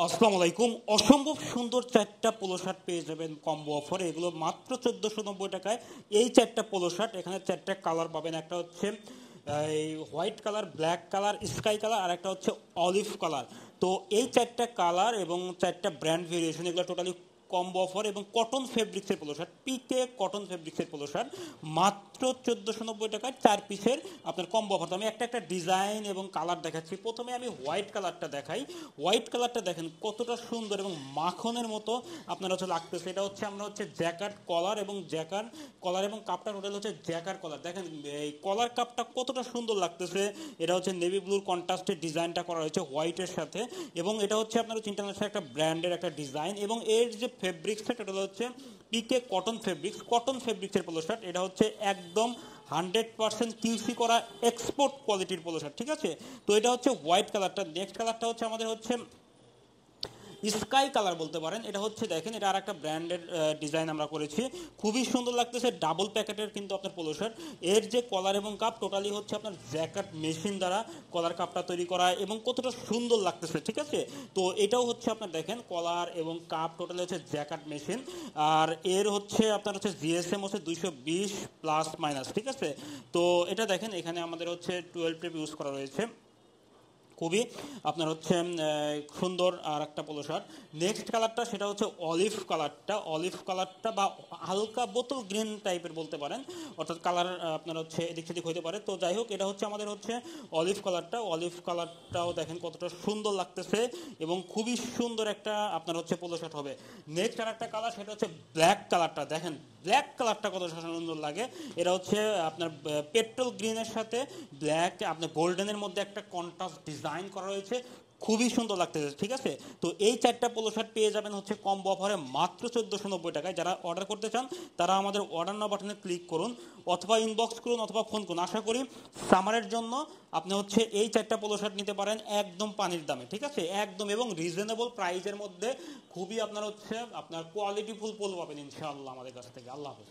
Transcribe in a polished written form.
আসসালামু আলাইকুম। অসম্ভব সুন্দর চারটা পোলো শার্ট পেয়ে যাবেন কম্বো অফারে। এগুলো মাত্র 1490 টাকায়। এই চারটা পোলো শার্ট, এখানে চারটা কালার পাবেন। একটা হচ্ছে এই white colour, black colour, sky colour, আর একটা হচ্ছে অলিভ কালার। তো এই চারটা কালার এবং চারটা ব্র্যান্ড ভেরিয়েশন, এগুলো টোটালি কম্বো অফার এবং কটন ফেব্রিক্সের পোলো শার্ট, পিকে কটন ফেব্রিক্সের পোলো শার্ট মাত্র 1490 টাকায় 4 পিসের আপনার কম্বো অফার। আমি একটা একটা ডিজাইন এবং কালার দেখাচ্ছি। প্রথমে আমি হোয়াইট কালারটা দেখাই। হোয়াইট কালারটা দেখেন কতটা সুন্দর এবং মাখনের মতো আপনার হচ্ছে লাগতেছে। এটা হচ্ছে আমরা হচ্ছে জ্যাকার্ড কলার এবং জ্যাকার কলার এবং কাপটা টোটাল হচ্ছে জ্যাকার কলার। দেখেন এই কলার কাপটা কতটা সুন্দর লাগতেছে। এটা হচ্ছে নেভি ব্লুর কন্ট্রাস্টের ডিজাইনটা করা হয়েছে হোয়াইটের সাথে, এবং এটা হচ্ছে আপনার হচ্ছে ইন্টারন্যাশনাল একটা ব্র্যান্ডের একটা ডিজাইন। এবং এর যে ফেব্রিক্সটা টোটাল হচ্ছে পিকে কটন ফেব্রিক্স, কটন ফেব্রিক্সের পোলো শার্ট। এটা হচ্ছে একদম 100% কিউসি করা এক্সপোর্ট কোয়ালিটির পোলো শার্ট, ঠিক আছে। তো এটা হচ্ছে হোয়াইট কালারটা। নেক্সট কালারটা হচ্ছে আমাদের হচ্ছে স্কাই কালার বলতে পারেন। এটা হচ্ছে দেখেন, এটা আর একটা ব্র্যান্ডের ডিজাইন আমরা করেছি, খুবই সুন্দর লাগতেছে। ডাবল প্যাকেটের কিন্তু আপনার পোলো শার্ট। এর যে কলার এবং কাপ টোটালি হচ্ছে আপনার জ্যাকেট মেশিন দ্বারা কলার কাপটা তৈরি করা, এবং কতটা সুন্দর লাগতেছে, ঠিক আছে। তো এটাও হচ্ছে আপনার দেখেন কলার এবং কাপ টোটালি হচ্ছে জ্যাকেট মেশিন। আর এর হচ্ছে আপনার হচ্ছে জিএসএম হচ্ছে 220 প্লাস মাইনাস, ঠিক আছে। তো এটা দেখেন এখানে আমাদের হচ্ছে 12 টেপ ইউজ করা রয়েছে, খুবই আপনার হচ্ছে সুন্দর আর একটা পোলো শার্ট। নেক্সট কালারটা সেটা হচ্ছে অলিভ কালারটা। অলিভ কালারটা বা হালকা বোতল গ্রিন টাইপের বলতে পারেন, অর্থাৎ কালার আপনার হচ্ছে এদিক সেদিক হতে পারে। তো যাই হোক, এটা হচ্ছে আমাদের হচ্ছে অলিভ কালারটা। অলিভ কালারটাও দেখেন কতটা সুন্দর লাগতেছে এবং খুবই সুন্দর একটা আপনার হচ্ছে পোলো শার্ট হবে। নেক্সট আর একটা কালার সেটা হচ্ছে ব্ল্যাক কালারটা। দেখেন ব্ল্যাক কালারটা কত সুন্দর লাগে। এটা হচ্ছে আপনার পেট্রোল গ্রিনের সাথে ব্ল্যাক আপনার গোল্ডেনের মধ্যে একটা কন্ট্রাস্ট ডিজাইন করা হয়েছে, খুবই সুন্দর লাগতেছে, ঠিক আছে। তো এই চারটা পোলো শার্ট পেয়ে যাবেন হচ্ছে কম্বো অফারে মাত্র 1490 টাকায়। যারা অর্ডার করতে চান তারা আমাদের অর্ডার নাও বাটনে ক্লিক করুন, অথবা ইনবক্স করুন, অথবা ফোন করুন। আশা করি সামারের জন্য আপনি হচ্ছে এই চারটা পোলো শার্ট নিতে পারেন একদম পানির দামে, ঠিক আছে, একদম এবং রিজনেবল প্রাইসের মধ্যে। খুবই আপনার হচ্ছে আপনার কোয়ালিটিফুল পোলো পাবেন ইনশাআল্লাহ আমাদের কাছ থেকে। আল্লাহ হাফেজ।